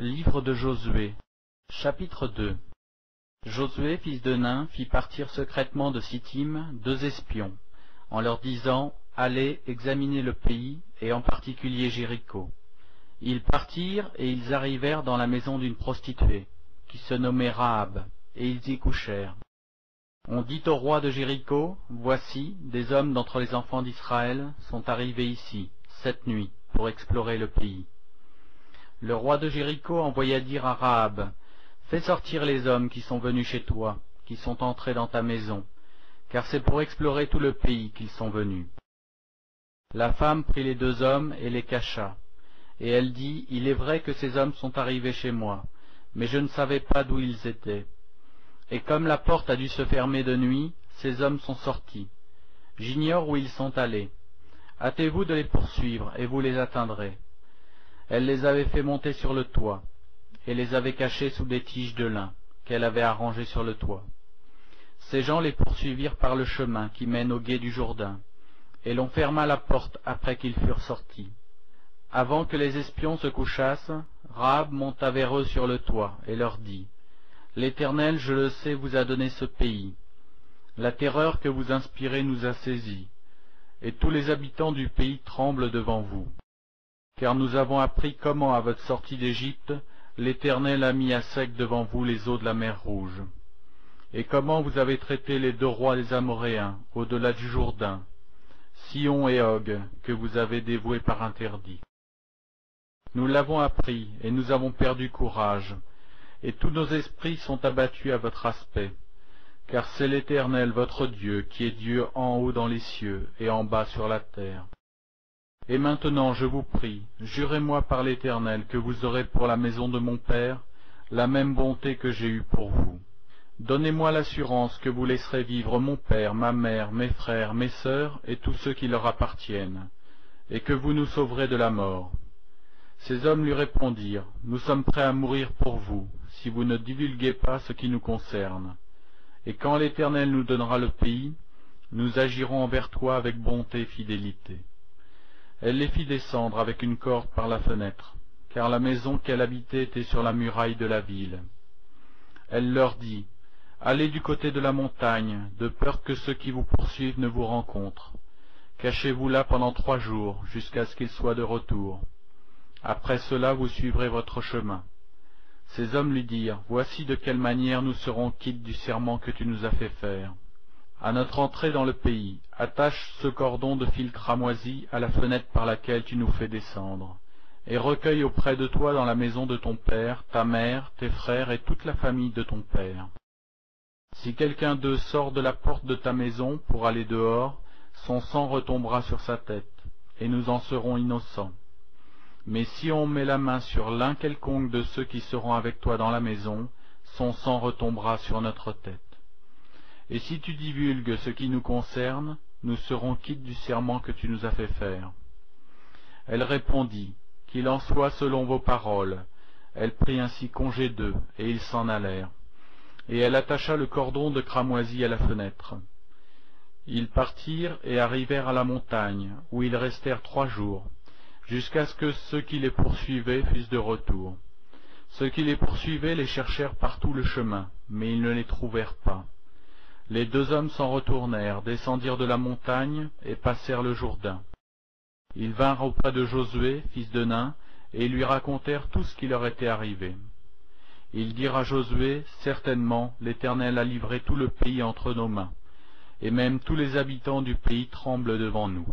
Livre de Josué, chapitre 2. Josué, fils de Nun, fit partir secrètement de Sittim 2 espions, en leur disant « Allez examiner le pays, et en particulier Jéricho. » Ils partirent, et ils arrivèrent dans la maison d'une prostituée, qui se nommait Rahab, et ils y couchèrent. On dit au roi de Jéricho, « Voici, des hommes d'entre les enfants d'Israël sont arrivés ici, cette nuit, pour explorer le pays. » Le roi de Jéricho envoya dire à Rahab, « Fais sortir les hommes qui sont venus chez toi, qui sont entrés dans ta maison, car c'est pour explorer tout le pays qu'ils sont venus. » La femme prit les 2 hommes et les cacha, et elle dit, « Il est vrai que ces hommes sont arrivés chez moi, mais je ne savais pas d'où ils étaient. Et comme la porte a dû se fermer de nuit, ces hommes sont sortis. J'ignore où ils sont allés. Hâtez-vous de les poursuivre, et vous les atteindrez. » Elle les avait fait monter sur le toit, et les avait cachés sous des tiges de lin, qu'elle avait arrangées sur le toit. Ces gens les poursuivirent par le chemin qui mène au gué du Jourdain, et l'on ferma la porte après qu'ils furent sortis. Avant que les espions se couchassent, Rahab monta vers eux sur le toit, et leur dit, « L'Éternel, je le sais, vous a donné ce pays. La terreur que vous inspirez nous a saisis, et tous les habitants du pays tremblent devant vous. Car nous avons appris comment, à votre sortie d'Égypte, l'Éternel a mis à sec devant vous les eaux de la mer Rouge, et comment vous avez traité les 2 rois des Amoréens, au-delà du Jourdain, Sihon et Og, que vous avez dévoués par interdit. Nous l'avons appris, et nous avons perdu courage, et tous nos esprits sont abattus à votre aspect, car c'est l'Éternel votre Dieu, qui est Dieu en haut dans les cieux, et en bas sur la terre. Et maintenant, je vous prie, jurez-moi par l'Éternel que vous aurez pour la maison de mon Père la même bonté que j'ai eue pour vous. Donnez-moi l'assurance que vous laisserez vivre mon père, ma mère, mes frères, mes sœurs et tous ceux qui leur appartiennent, et que vous nous sauverez de la mort. » Ces hommes lui répondirent, « Nous sommes prêts à mourir pour vous, si vous ne divulguez pas ce qui nous concerne. Et quand l'Éternel nous donnera le pays, nous agirons envers toi avec bonté et fidélité. » Elle les fit descendre avec une corde par la fenêtre, car la maison qu'elle habitait était sur la muraille de la ville. Elle leur dit, « Allez du côté de la montagne, de peur que ceux qui vous poursuivent ne vous rencontrent. Cachez-vous là pendant 3 jours, jusqu'à ce qu'ils soient de retour. Après cela, vous suivrez votre chemin. » Ces hommes lui dirent, « Voici de quelle manière nous serons quittes du serment que tu nous as fait faire. À notre entrée dans le pays, attache ce cordon de fil cramoisi à la fenêtre par laquelle tu nous fais descendre, et recueille auprès de toi dans la maison de ton père, ta mère, tes frères et toute la famille de ton père. Si quelqu'un d'eux sort de la porte de ta maison pour aller dehors, son sang retombera sur sa tête, et nous en serons innocents. Mais si on met la main sur l'un quelconque de ceux qui seront avec toi dans la maison, son sang retombera sur notre tête. Et si tu divulgues ce qui nous concerne, nous serons quittes du serment que tu nous as fait faire. » Elle répondit, « Qu'il en soit selon vos paroles. » Elle prit ainsi congé d'eux, et ils s'en allèrent. Et elle attacha le cordon de cramoisi à la fenêtre. Ils partirent et arrivèrent à la montagne, où ils restèrent 3 jours, jusqu'à ce que ceux qui les poursuivaient fussent de retour. Ceux qui les poursuivaient les cherchèrent par tout le chemin, mais ils ne les trouvèrent pas. Les 2 hommes s'en retournèrent, descendirent de la montagne et passèrent le Jourdain. Ils vinrent auprès de Josué, fils de Nun, et lui racontèrent tout ce qui leur était arrivé. Ils dirent à Josué, « Certainement, l'Éternel a livré tout le pays entre nos mains, et même tous les habitants du pays tremblent devant nous. »